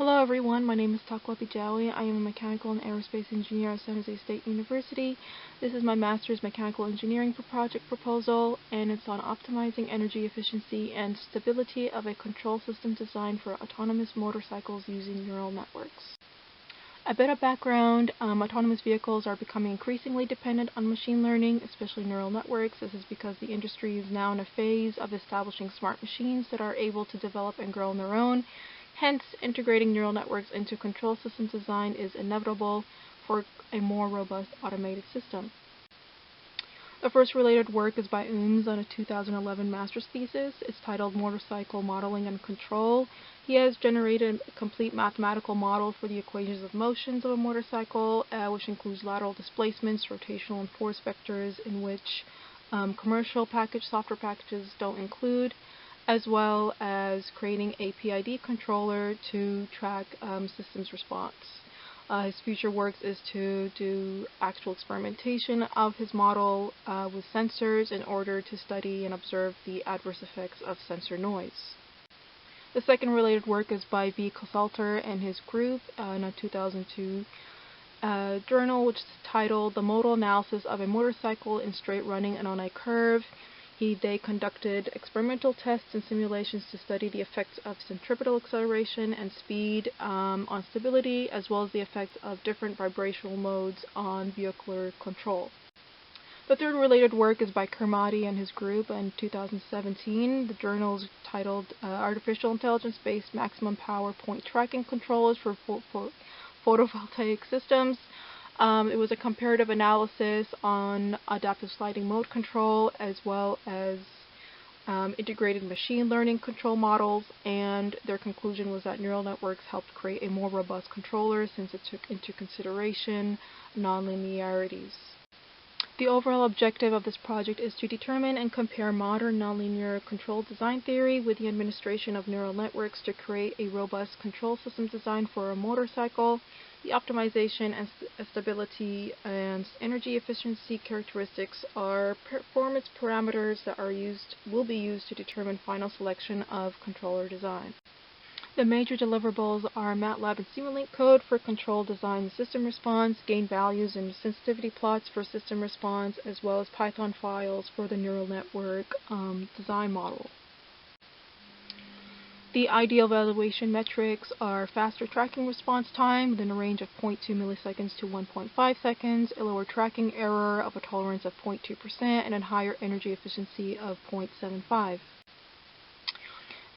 Hello everyone, my name is Takwa Bijawi. I am a mechanical and aerospace engineer at San Jose State University. This is my master's mechanical engineering project proposal, and it's on optimizing energy efficiency and stability of a control system designed for autonomous motorcycles using neural networks. A bit of background, autonomous vehicles are becoming increasingly dependent on machine learning, especially neural networks. This is because the industry is now in a phase of establishing smart machines that are able to develop and grow on their own. Hence, integrating neural networks into control system design is inevitable for a more robust automated system. The first related work is by Ooms on a 2011 master's thesis. It's titled Motorcycle Modeling and Control. He has generated a complete mathematical model for the equations of motions of a motorcycle, which includes lateral displacements, rotational and force vectors, in which commercial software packages don't include, as well as creating a PID controller to track systems response. His future work is to do actual experimentation of his model with sensors in order to study and observe the adverse effects of sensor noise. The second related work is by V. Consulter and his group in a 2002 journal, which is titled The Modal Analysis of a Motorcycle in Straight Running and on a Curve. They conducted experimental tests and simulations to study the effects of centripetal acceleration and speed on stability, as well as the effects of different vibrational modes on vehicular control. The third related work is by Kermati and his group in 2017. The journal is titled Artificial Intelligence-Based Maximum Power Point Tracking Controllers for Photovoltaic Systems. It was a comparative analysis on adaptive sliding mode control, as well as integrated machine learning control models, and their conclusion was that neural networks helped create a more robust controller since it took into consideration nonlinearities. The overall objective of this project is to determine and compare modern nonlinear control design theory with the administration of neural networks to create a robust control system design for a motorcycle. The optimization and stability and energy efficiency characteristics are performance parameters that will be used to determine final selection of controller design. The major deliverables are MATLAB and Simulink code for control design and system response, gain values and sensitivity plots for system response, as well as Python files for the neural network design model. The ideal evaluation metrics are faster tracking response time within a range of 0.2 milliseconds to 1.5 seconds, a lower tracking error of a tolerance of 0.2%, and a higher energy efficiency of 0.75.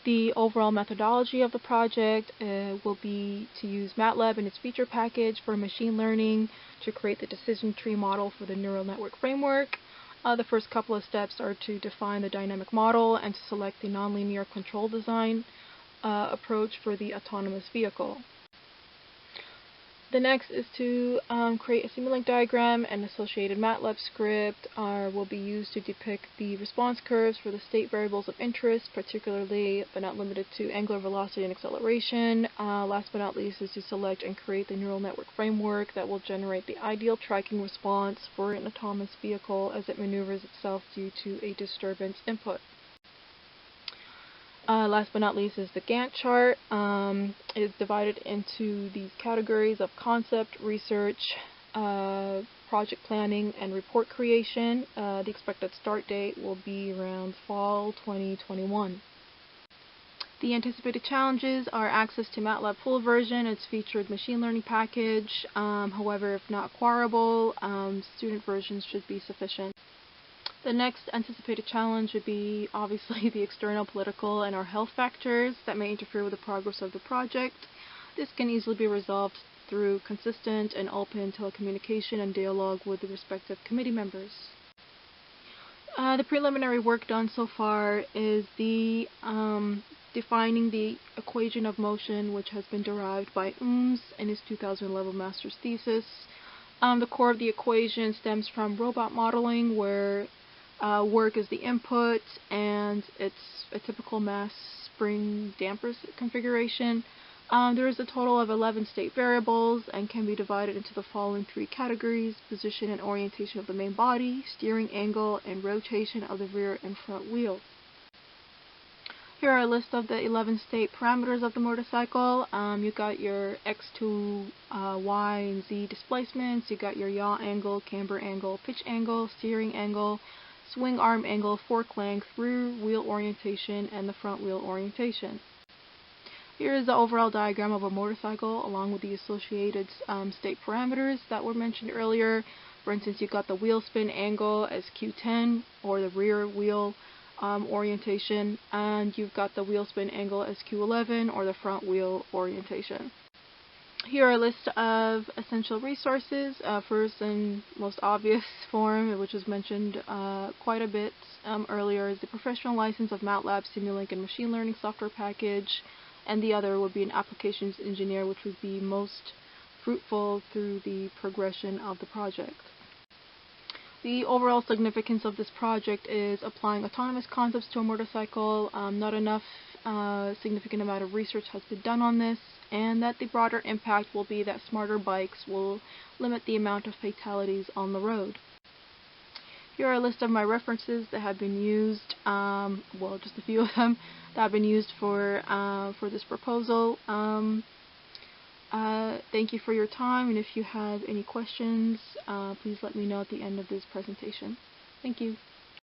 The overall methodology of the project will be to use MATLAB and its feature package for machine learning to create the decision tree model for the neural network framework. The first couple of steps are to define the dynamic model and to select the nonlinear control design approach for the autonomous vehicle. The next is to create a Simulink diagram, and associated MATLAB script will be used to depict the response curves for the state variables of interest, particularly but not limited to angular velocity and acceleration. Last but not least is to select and create the neural network framework that will generate the ideal tracking response for an autonomous vehicle as it maneuvers itself due to a disturbance input. Last but not least is the Gantt chart. It is divided into these categories of concept, research, project planning, and report creation. The expected start date will be around fall 2021. The anticipated challenges are access to MATLAB full version, its featured machine learning package. However, if not acquirable, student versions should be sufficient. The next anticipated challenge would be obviously the external political and/or health factors that may interfere with the progress of the project. This can easily be resolved through consistent and open telecommunication and dialogue with the respective committee members. The preliminary work done so far is the defining the equation of motion, which has been derived by Ooms in his 2011 master's thesis. The core of the equation stems from robot modeling, where work is the input and it's a typical mass spring dampers configuration. There is a total of 11 state variables and can be divided into the following three categories: position and orientation of the main body, steering angle, and rotation of the rear and front wheel. Here are a list of the 11 state parameters of the motorcycle. You got your X to Y and Z displacements, you got your yaw angle, camber angle, pitch angle, steering angle, swing arm angle, fork length, rear wheel orientation, and the front wheel orientation. Here is the overall diagram of a motorcycle along with the associated state parameters that were mentioned earlier. For instance, you got the wheel spin angle as Q10, or the rear wheel orientation, and you've got the wheel spin angle as Q11, or the front wheel orientation. Here are a list of essential resources. First and most obvious form, which was mentioned quite a bit earlier, is the professional license of MATLAB, Simulink, and machine learning software package, and the other would be an applications engineer, which would be most fruitful through the progression of the project. The overall significance of this project is applying autonomous concepts to a motorcycle. Not enough significant amount of research has been done on this, and that the broader impact will be that smarter bikes will limit the amount of fatalities on the road. Here are a list of my references that have been used, well, just a few of them, that have been used for this proposal. Thank you for your time, and if you have any questions, please let me know at the end of this presentation. Thank you.